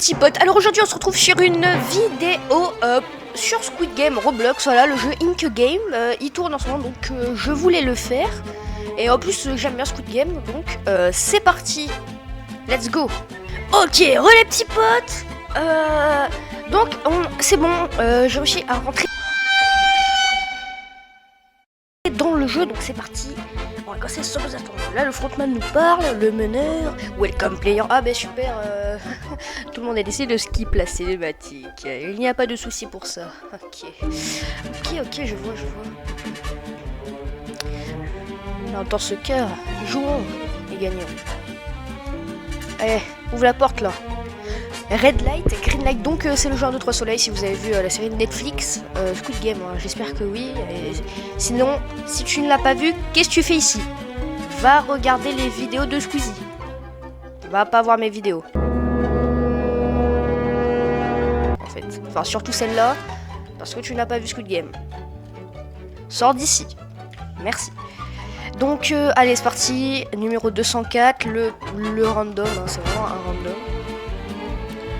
petits potes, alors aujourd'hui on se retrouve sur une vidéo sur Squid Game Roblox, voilà le jeu Ink Game, il tourne en ce moment donc je voulais le faire. Et en plus j'aime bien Squid Game, donc c'est parti, let's go. Ok, les petits potes, donc c'est bon, j'ai réussi à rentrer dans le jeu, donc c'est parti. On va casser sans attendre. Là le frontman nous parle, le meneur, welcome player. Ah ben super, tout le monde a décidé de skip la cinématique. Il n'y a pas de souci pour ça. Ok, je vois. Dans ce cœur, jouons et gagnons. Allez, ouvre la porte là. Red Light et Green Light, donc c'est le genre de 3 soleils si vous avez vu la série de Netflix Squid Game, hein, j'espère que oui. Et sinon, si tu ne l'as pas vu, qu'est-ce que tu fais ici? Va regarder les vidéos de Squeezie. Va pas voir mes vidéos. En fait, enfin surtout celle-là, parce que tu n'as pas vu Squid Game. Sors d'ici. Merci. Donc allez, c'est parti. Numéro 204, le random, hein, c'est vraiment un random.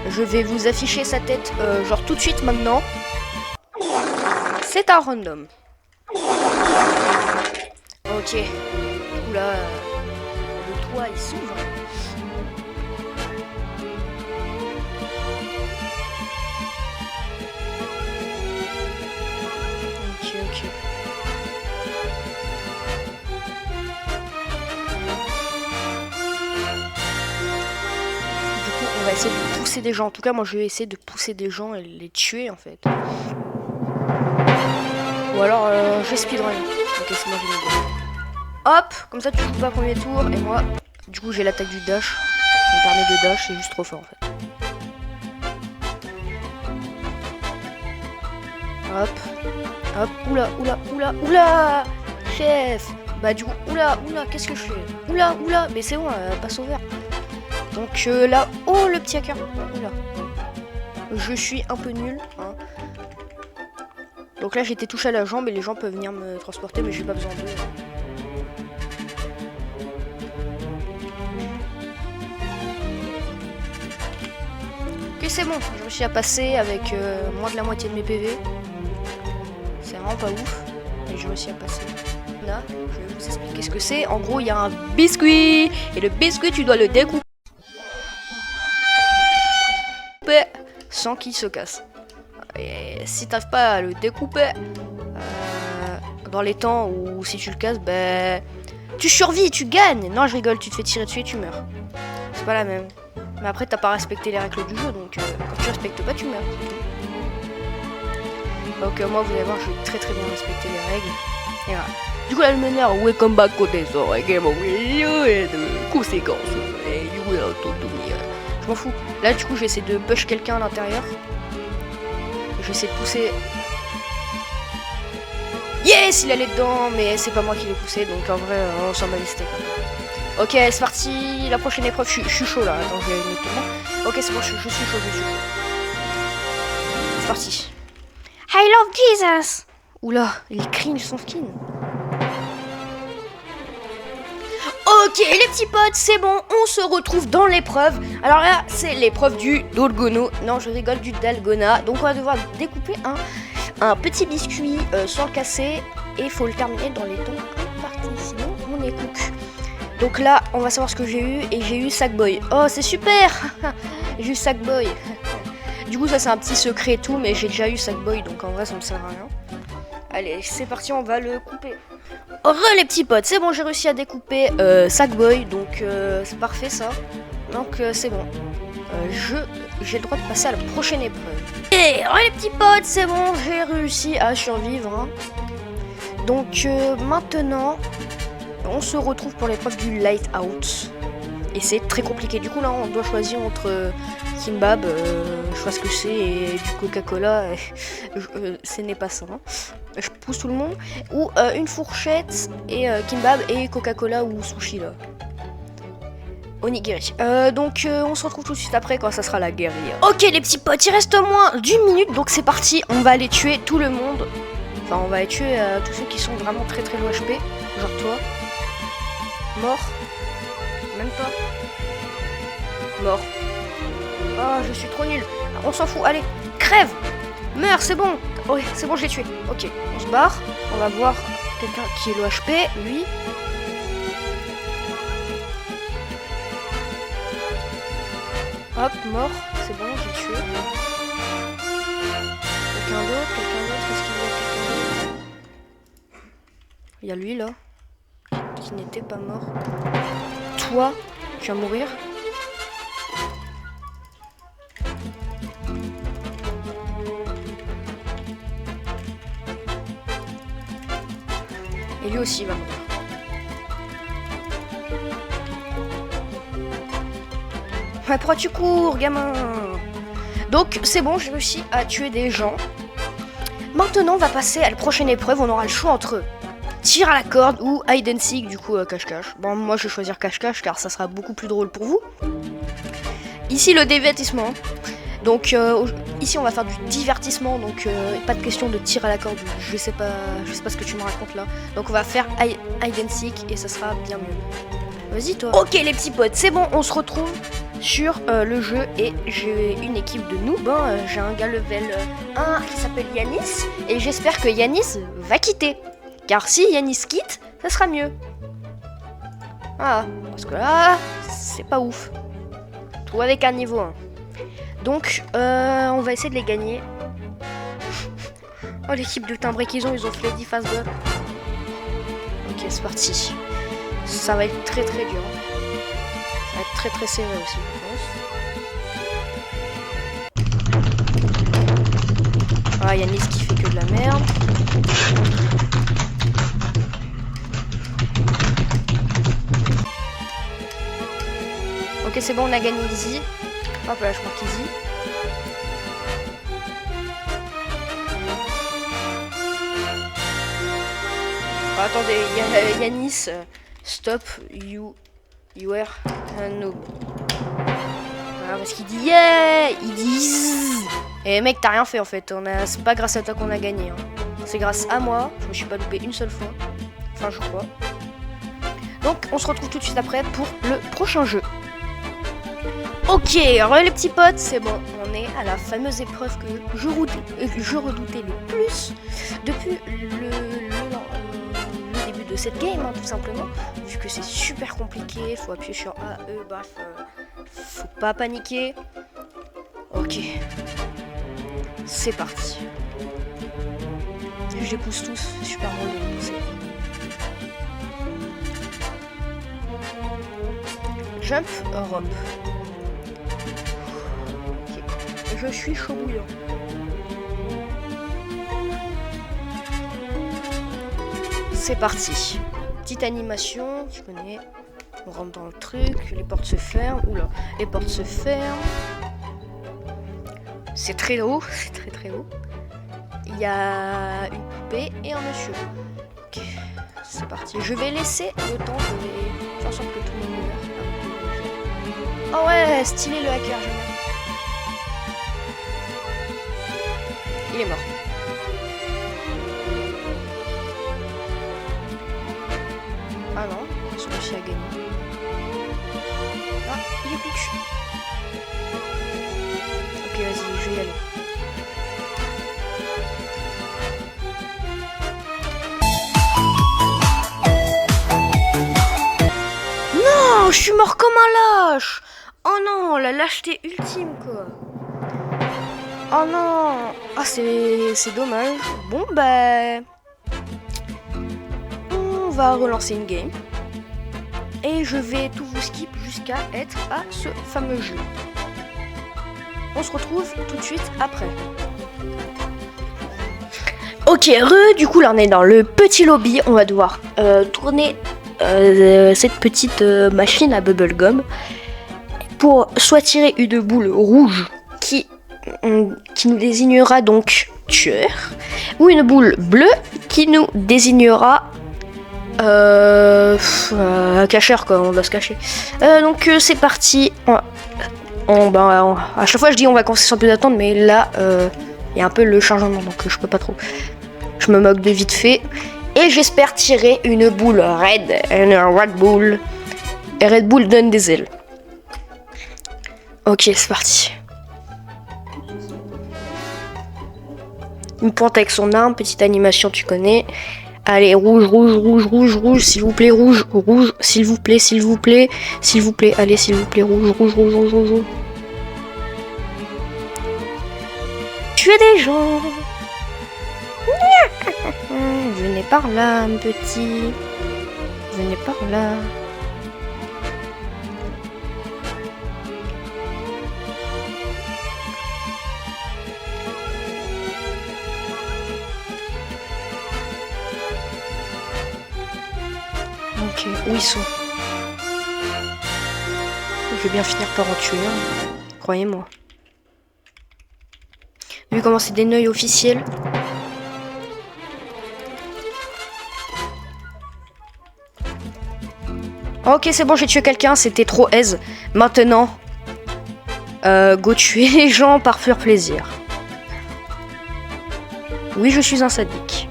Je vais vous afficher sa tête genre tout de suite maintenant. C'est un random. Ok. Oula. Le toit il s'ouvre. Ok. On va essayer de pousser des gens. En tout cas, moi, je vais essayer de pousser des gens et les tuer, en fait. Ou alors, je vais speedrun. Ok, c'est moi qui vais le dire. Hop, comme ça, tu joues pas premier tour. Et moi, du coup, j'ai l'attaque du dash. Ça me permet de dash. C'est juste trop fort, en fait. Hop. Oula. Chef. Bah, du coup, oula. Qu'est-ce que je fais? Oula. Mais c'est bon, passe au vert. Donc là, oh le petit hacker, oula. Je suis un peu nul, hein. Donc là j'ai été touché à la jambe et les gens peuvent venir me transporter mais j'ai pas besoin d'eux. Ok, c'est bon, j'ai réussi à passer avec moins de la moitié de mes PV. C'est vraiment pas ouf, mais j'ai réussi à passer. Là, je vais vous expliquer ce que c'est. En gros, il y a un biscuit et le biscuit tu dois le découper sans qu'il se casse. Et si t'arrives pas à le découper dans les temps ou si tu le casses, ben tu survis, tu gagnes. Non, je rigole, tu te fais tirer dessus et tu meurs. C'est pas la même. Mais après t'as pas respecté les règles du jeu, donc quand tu respectes pas, tu meurs. Donc moi vous allez voir, j'ai très bien respecté les règles. Et voilà. Du coup là le meneur, welcome back au désordre, game of de conséquences. Je m'en fous. Là du coup j'essaie de push quelqu'un à l'intérieur. J'essaie de pousser. Yes, il allait dedans, mais c'est pas moi qui l'ai poussé, donc en vrai on s'en balistait quand même. Ok, c'est parti, la prochaine épreuve, je suis chaud là, attends, je vais mettre tout le monde. Ok, c'est bon, je suis chaud. C'est parti. I love Jesus. Oula, il cringe son skin. Ok les petits potes, c'est bon, on se retrouve dans l'épreuve. Alors là, c'est l'épreuve du Dalgona. Non, je rigole, du Dalgona. Donc on va devoir découper un petit biscuit sans le casser. Et il faut le terminer dans les temps impartis, sinon on est cook. Donc là, on va savoir ce que j'ai eu. Et j'ai eu Sackboy. Oh, c'est super. J'ai eu Sackboy. Du coup, ça c'est un petit secret et tout, mais j'ai déjà eu Sackboy, donc en vrai ça me sert à rien. Allez, c'est parti, on va le couper. Les petits potes, c'est bon, j'ai réussi à découper Sackboy, donc c'est parfait ça. Donc c'est bon. J'ai le droit de passer à la prochaine épreuve. Et les petits potes, c'est bon, j'ai réussi à survivre. Hein. Donc maintenant, on se retrouve pour l'épreuve du Light Out. Et c'est très compliqué. Du coup là, on doit choisir entre Kimbab, je vois ce que c'est, et du Coca-Cola, ce n'est pas ça. Hein. Je pousse tout le monde. Ou une fourchette et Kimbab et Coca-Cola ou sushi là. Onigiri. Donc on se retrouve tout de suite après quand ça sera la guérilla. Ok les petits potes, il reste moins d'une minute, donc c'est parti. On va aller tuer tout le monde. Enfin on va aller tuer tous ceux qui sont vraiment très low HP. Genre toi. Mort. Même pas. Mort. Ah, je suis trop nul. On s'en fout, allez, crève. Meurs, c'est bon. Oui, c'est bon, je l'ai tué. Ok, on se barre. On va voir quelqu'un qui est le HP, lui. Hop, mort. C'est bon, j'ai tué. Quelqu'un d'autre, est-ce qu'il y a quelqu'un d'autre? Il y a lui, là, qui n'était pas mort. Toi, tu vas mourir. Et lui aussi va mourir. Ouais, pourquoi tu cours, gamin? Donc, c'est bon, j'ai réussi à tuer des gens. Maintenant, on va passer à la prochaine épreuve. On aura le choix entre tir à la corde ou hide and seek, du coup, cache-cache. Bon, moi, je vais choisir cache-cache car ça sera beaucoup plus drôle pour vous. Ici, le divertissement. Donc, ici, on va faire du divertissement. Donc, pas de question de tir à la corde. Je sais pas ce que tu me racontes là. Donc, on va faire hide and seek et ça sera bien mieux. Vas-y, toi. Ok, les petits potes, c'est bon, on se retrouve sur le jeu et j'ai une équipe de noobs. J'ai un gars level 1 qui s'appelle Yanis et j'espère que Yanis va quitter. Car si Yanis quitte, ça sera mieux. Ah, parce que là, c'est pas ouf. Tout avec un niveau 1. Donc, on va essayer de les gagner. Oh, l'équipe de timbrés qu'ils ont, ils ont fait les 10 phases de... Ok, c'est parti. Ça va être très très dur. Ça va être très très serré aussi, je pense. Ah, Yanis qui fait que de la merde. Ok, c'est bon, on a gagné easy. Hop là, je marque easy. Oh, attendez, Yanis, stop, you are a noob. Ah, parce qu'il dit yeah, il dit. Et mec, t'as rien fait en fait. C'est pas grâce à toi qu'on a gagné. Hein. C'est grâce à moi. Je me suis pas loupé une seule fois. Enfin, je crois. Donc, on se retrouve tout de suite après pour le prochain jeu. Ok, alors les petits potes, c'est bon, on est à la fameuse épreuve que je redoutais le plus depuis le début de cette game, hein, tout simplement, vu que c'est super compliqué, faut appuyer sur A, E, bref, faut pas paniquer. Ok, c'est parti. Je les pousse tous, c'est super drôle de les pousser. Jump, Europe. Je suis chaud bouillant. C'est parti. Petite animation, tu connais. On rentre dans le truc, les portes se ferment. Oula, les portes se ferment. C'est très haut, c'est très très haut. Il y a une poupée et un monsieur. Ok, c'est parti. Je vais laisser le temps de faire en sorte que tout le monde meurt. Oh ouais, stylé le hacker, j'aime bien. Il est mort. Ah non, ils ont réussi à gagner. Ah, il est couche. Ok, vas-y, je vais y aller. Non, je suis mort comme un lâche. Oh non, la lâcheté ultime, quoi. Oh non. Ah, c'est dommage. Bon, bah... on va relancer une game. Et je vais tout vous skip jusqu'à être à ce fameux jeu. On se retrouve tout de suite après. Ok, du coup là on est dans le petit lobby. On va devoir tourner cette petite machine à bubblegum pour soit tirer une boule rouge qui nous désignera donc tueur, ou une boule bleue qui nous désignera cacheur, quoi, on doit se cacher. Donc c'est parti. À chaque fois je dis on va commencer sans plus d'attendre, mais là il y a un peu le chargement, donc je peux pas trop. Je me moque de vite fait. Et j'espère tirer une boule red, une Red Bull. Et Red Bull donne des ailes. Ok, c'est parti. Il me pointe avec son arme, petite animation, tu connais. Allez, rouge, rouge, rouge, rouge, rouge, s'il vous plaît, rouge, rouge, s'il vous plaît, s'il vous plaît, s'il vous plaît, allez, s'il vous plaît, rouge, rouge, rouge, rouge, rouge, rouge. Tuer des gens. Venez par là, mon petit. Venez par là. Ok, où ils sont? Je vais bien finir par en tuer un, croyez-moi. Vu comment c'est des neuils officiels. Ok, c'est bon, j'ai tué quelqu'un, c'était trop aise. Maintenant, go tuer les gens par pur plaisir. Oui, je suis un sadique.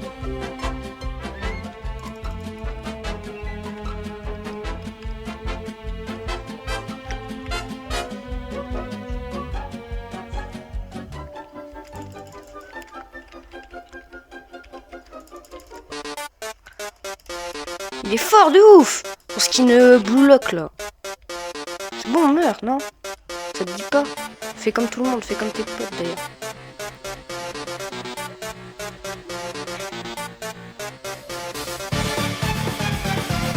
Il est fort de ouf pour skin Blue Lock là. C'est bon, on meurt, non? Ça te dit pas? Fais comme tout le monde, fais comme tes potes d'ailleurs.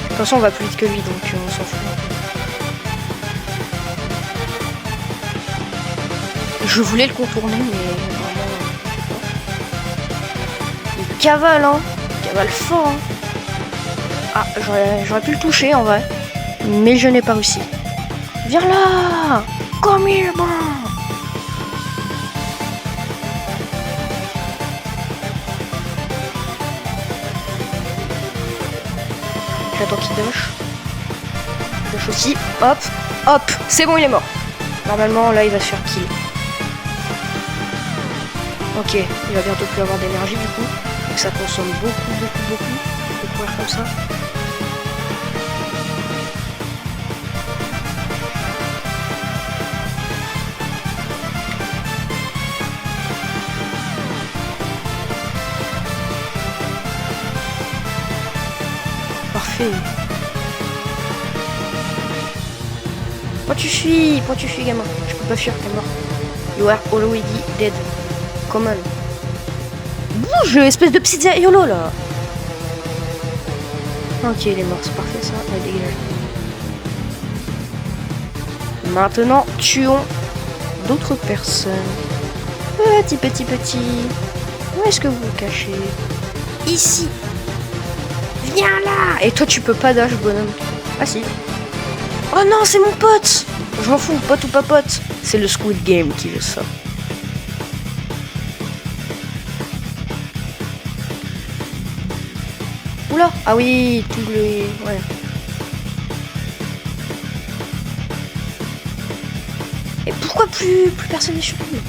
De toute façon, on va plus vite que lui, donc on s'en fout. Je voulais le contourner, mais vraiment... Il cavale, hein. Il cavale fort, hein. Ah, j'aurais pu le toucher en vrai, mais je n'ai pas réussi. Viens là! Come here, man! J'attends qu'il dash. Dash aussi. Hop, hop, c'est bon, il est mort. Normalement, là, il va se faire kill. Ok, il va bientôt plus avoir d'énergie du coup. Donc ça consomme beaucoup de courir comme ça. Parfait. Pourquoi tu fuis, gamin? Je peux pas fuir, t'es mort. You are already dead. Come on. Bouge, espèce de pizza yolo là. Ok, il est mort, c'est parfait ça. Allez, dégage. Maintenant, tuons d'autres personnes. Petit. Où est-ce que vous vous cachez? Ici. Viens là. Et toi, tu peux pas dash, bonhomme. Ah si. Oh non, c'est mon pote. Je m'en fous, pote ou pas pote. C'est le Squid Game qui veut ça. Oula. Ah oui, tous les... Ouais. Et pourquoi plus personne n'est sur lui?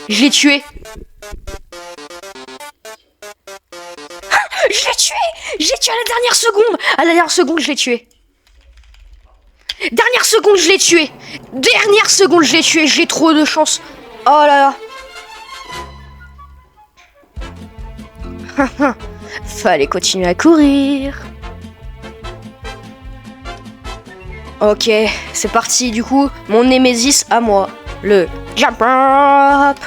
Je l'ai tué. Je l'ai tué. J'ai tué à la dernière seconde. À la dernière seconde, je l'ai tué. Dernière seconde, je l'ai tué. Dernière seconde, je l'ai tué. J'ai trop de chance. Oh là là. Fallait continuer à courir. Ok, c'est parti. Du coup, mon Némésis à moi. Le jump up.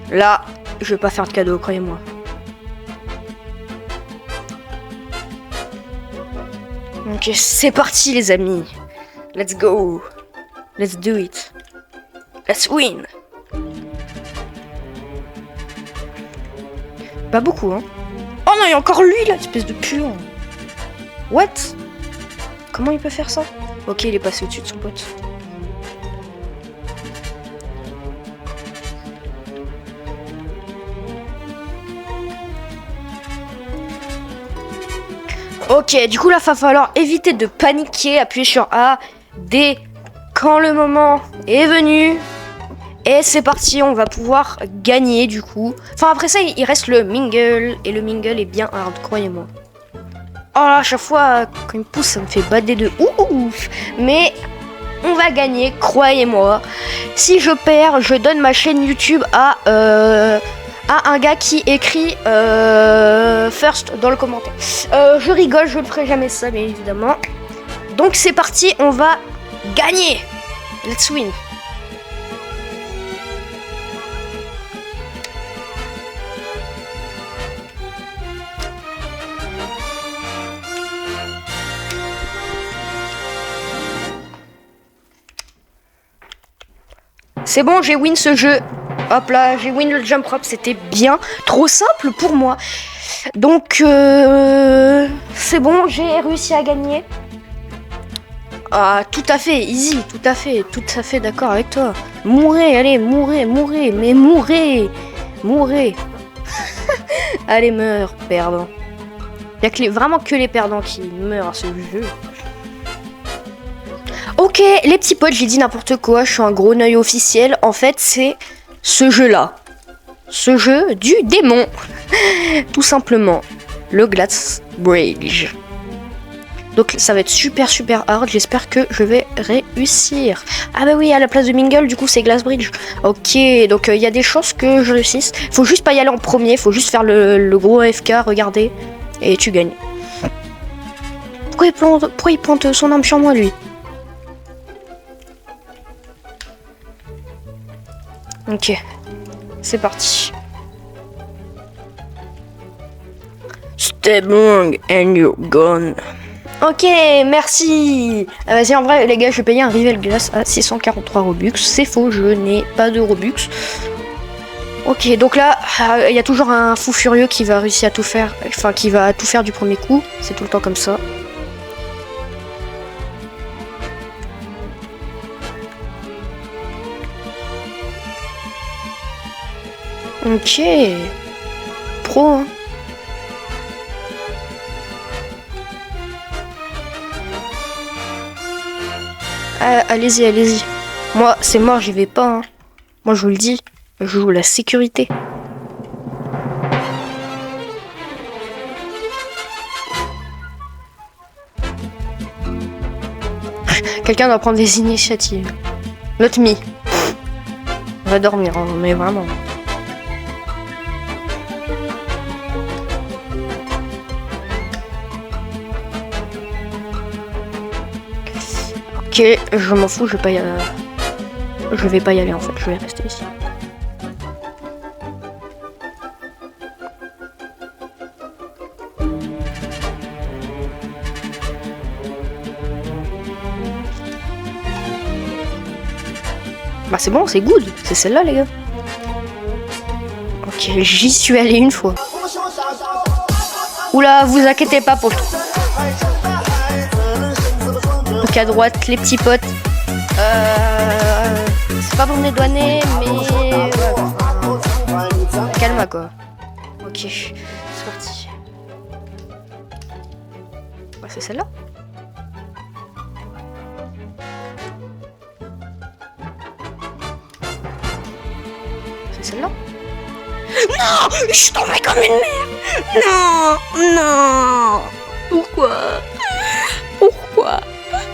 Là, je vais pas faire de cadeau, croyez-moi. Ok, c'est parti les amis. Let's go. Let's do it. Let's win. Pas beaucoup, hein. Oh non, il y a encore lui là, espèce de puant. What? Comment il peut faire ça? Ok, il est passé au-dessus de son pote. Ok, du coup là, il va falloir éviter de paniquer, appuyer sur A dès quand le moment est venu. Et c'est parti, on va pouvoir gagner du coup. Enfin après ça, il reste le mingle. Et le mingle est bien hard, croyez-moi. Oh là, à chaque fois, quand il me pousse, ça me fait bader de ouf. Mais on va gagner, croyez-moi. Si je perds, je donne ma chaîne YouTube à un gars qui écrit first dans le commentaire. Je rigole, je ne ferai jamais ça, bien évidemment. Donc c'est parti, on va gagner. Let's win. C'est bon, j'ai win ce jeu. Hop là, j'ai win le jump rope, c'était bien. Trop simple pour moi. Donc, c'est bon, j'ai réussi à gagner. Ah, tout à fait, easy, tout à fait d'accord avec toi. Mourez, allez, mourez, mais mourez. Allez, meurs, perdant. Il n'y a vraiment que les perdants qui meurent à ce jeu. Ok, les petits potes, j'ai dit n'importe quoi, je suis un gros œil officiel. En fait, c'est ce jeu-là. Ce jeu du démon. Tout simplement. Le Glass Bridge. Donc ça va être super hard, j'espère que je vais réussir. Ah bah oui, à la place de Mingle, du coup c'est Glass Bridge. Ok, donc il y a des chances que je réussisse. Faut juste pas y aller en premier, faut juste faire le gros AFK, regardez, et tu gagnes. Pourquoi il plante son arme sur moi, lui? Ok, c'est parti. Step wrong and you're gone. Ok, merci. Vas-y, en vrai, les gars, je vais payer un Rivel Glass à 643 Robux. C'est faux, je n'ai pas de Robux. Ok, donc là, il y a toujours un fou furieux qui va réussir à tout faire. Enfin, qui va tout faire du premier coup. C'est tout le temps comme ça. Ok. Pro, hein. Allez-y. Moi, c'est mort, j'y vais pas. Hein. Moi, je vous le dis, je joue la sécurité. Quelqu'un doit prendre des initiatives. Not me. On va dormir, hein, mais vraiment. Ok, je m'en fous, je vais pas y aller. Je vais pas y aller en fait, je vais rester ici. Bah c'est bon, c'est good, c'est celle-là les gars. Ok, j'y suis allé une fois. Oula, vous inquiétez pas pour tout. Donc à droite, les petits potes. C'est pas pour me dédouaner, mais... Ouais, calme quoi. Ok, c'est parti. Bah, c'est celle-là. C'est celle-là. Non, je suis tombée comme une merde. Non.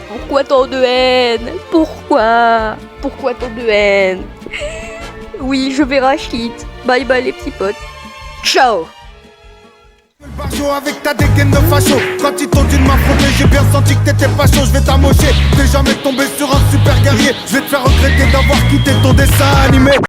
Pourquoi tant de haine? Pourquoi tant de haine? Oui, je vais rachit. Bye bye les petits potes. Ciao. Avec ta dégaine de facho. Quand ils t'ont dit de m'affronter, j'ai bien senti que t'étais pas chaud. Je vais t'amocher, t'es jamais tombé sur un super guerrier. Je vais te faire regretter d'avoir quitté ton dessin animé.